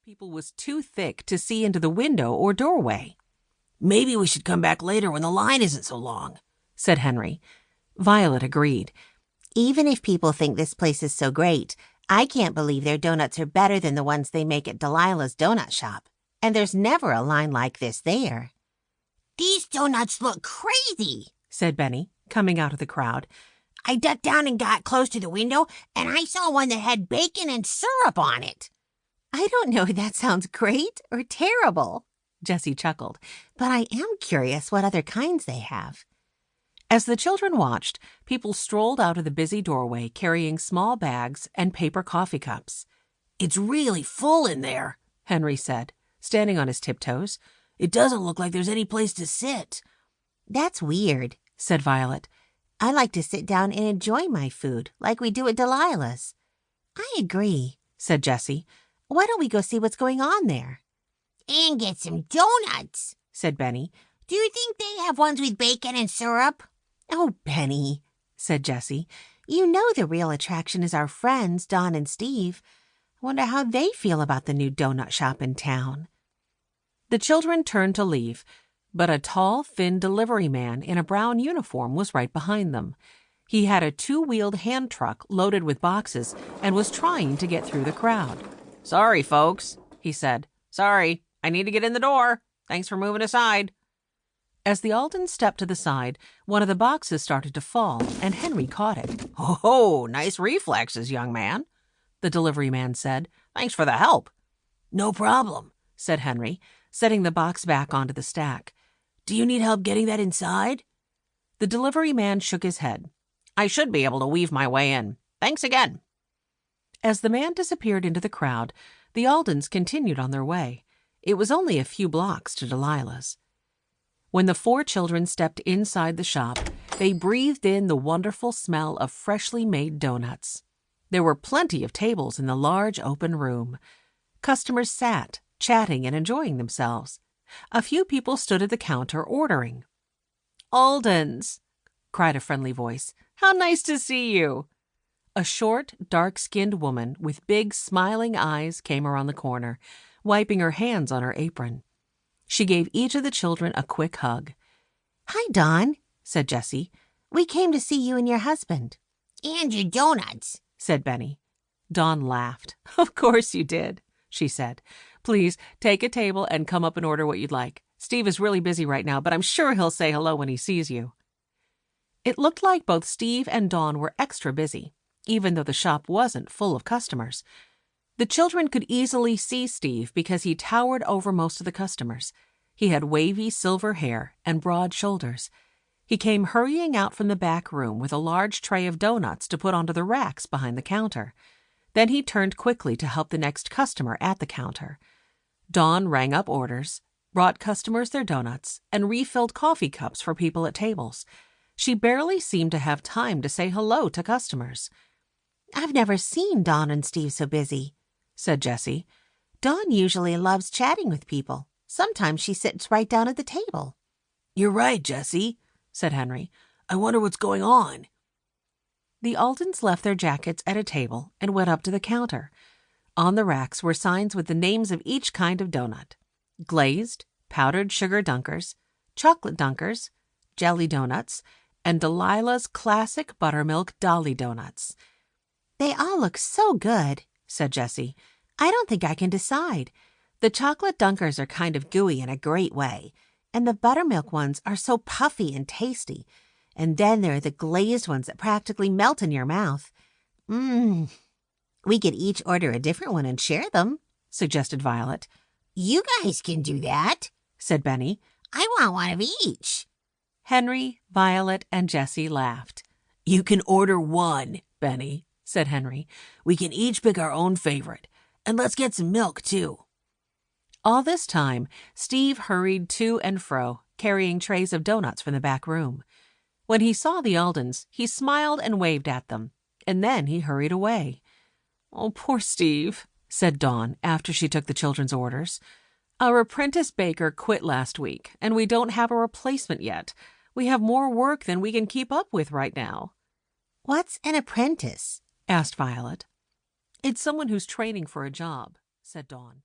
people was too thick to see into the window or doorway. "Maybe we should come back later when the line isn't so long," said Henry. Violet agreed. "Even if people think this place is so great, I can't believe their doughnuts are better than the ones they make at Delilah's donut shop. And there's never a line like this there." "These doughnuts look crazy," said Benny, coming out of the crowd. "I ducked down and got close to the window, and I saw one that had bacon and syrup on it." "I don't know if that sounds great or terrible," Jessie chuckled, "but I am curious what other kinds they have." As the children watched, people strolled out of the busy doorway carrying small bags and paper coffee cups. "It's really full in there," Henry said, standing on his tiptoes. "It doesn't look like there's any place to sit." "That's weird," said Violet. "I like to sit down and enjoy my food like we do at Delilah's." "I agree," said Jessie. "Why don't we go see what's going on there?" "And get some doughnuts," said Benny. "Do you think they have ones with bacon and syrup?" "Oh, Benny," said Jessie. "You know the real attraction is our friends, Don and Steve. I wonder how they feel about the new donut shop in town." The children turned to leave, but a tall, thin delivery man in a brown uniform was right behind them. He had a two-wheeled hand truck loaded with boxes and was trying to get through the crowd. "Sorry, folks," he said. "Sorry, I need to get in the door. Thanks for moving aside." As the Aldens stepped to the side, one of the boxes started to fall, and Henry caught it. "Oh, nice reflexes, young man," the delivery man said. "Thanks for the help." "No problem," said Henry, setting the box back onto the stack. "Do you need help getting that inside?" The delivery man shook his head. "I should be able to weave my way in. Thanks again." As the man disappeared into the crowd, the Aldens continued on their way. It was only a few blocks to Delilah's. When the four children stepped inside the shop, they breathed in the wonderful smell of freshly made doughnuts. There were plenty of tables in the large open room. Customers sat, chatting and enjoying themselves. A few people stood at the counter ordering. "Aldens!" cried a friendly voice. "How nice to see you!" A short, dark-skinned woman with big, smiling eyes came around the corner, wiping her hands on her apron. She gave each of the children a quick hug. "Hi, Don," said Jessie. "We came to see you and your husband." "And your doughnuts," said Benny. Dawn laughed. "Of course you did," she said. "Please take a table and come up and order what you'd like. Steve is really busy right now, but I'm sure he'll say hello when he sees you." It looked like both Steve and Dawn were extra busy, even though the shop wasn't full of customers. The children could easily see Steve because he towered over most of the customers. He had wavy silver hair and broad shoulders. He came hurrying out from the back room with a large tray of doughnuts to put onto the racks behind the counter. Then he turned quickly to help the next customer at the counter. Dawn rang up orders, brought customers their doughnuts, and refilled coffee cups for people at tables. She barely seemed to have time to say hello to customers. "I've never seen Don and Steve so busy," said Jessie. "Dawn usually loves chatting with people. Sometimes she sits right down at the table." "You're right, Jessie," said Henry. "I wonder what's going on." The Aldens left their jackets at a table and went up to the counter. On the racks were signs with the names of each kind of doughnut: glazed, powdered sugar dunkers, chocolate dunkers, jelly doughnuts, and Delilah's classic buttermilk dolly doughnuts. "They all look so good," said Jessie. "I don't think I can decide. The chocolate dunkers are kind of gooey in a great way, and the buttermilk ones are so puffy and tasty. And then there are the glazed ones that practically melt in your mouth. We could each order a different one and share them," suggested Violet. "You guys can do that," said Benny. "I want one of each." Henry, Violet, and Jessie laughed. "You can order one, Benny," said Henry. "We can each pick our own favorite. And let's get some milk, too." All this time, Steve hurried to and fro, carrying trays of doughnuts from the back room. When he saw the Aldens, he smiled and waved at them, and then he hurried away. "Oh, poor Steve," said Dawn after she took the children's orders. "Our apprentice baker quit last week, and we don't have a replacement yet. We have more work than we can keep up with right now." "What's an apprentice?" asked Violet. "It's someone who's training for a job," said Dawn.